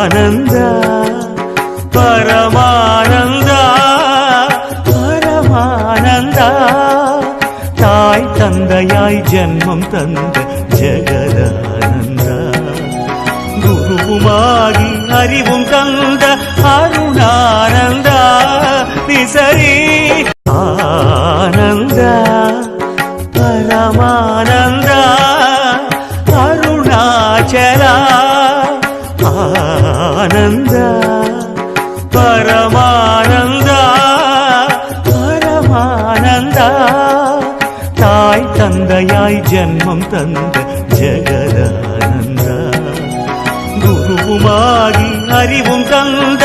ஆனந்த பரமானந்தா பரமானந்தா தாய் தந்தையாய் ஜன்மம் தந்த ஜெகதானந்தா குருவுமாகி அறிவும் தந்த அருணானந்தா நிசரி ஆனந்தா பரமானந்தா அருணாச்சலா ஆனந்தா பரமானந்தா பரமானந்தா தாய் தந்தையாய் ஜன்மம் தந்த ஜெகதானந்தா குருவுமாகி அறிவும் தந்த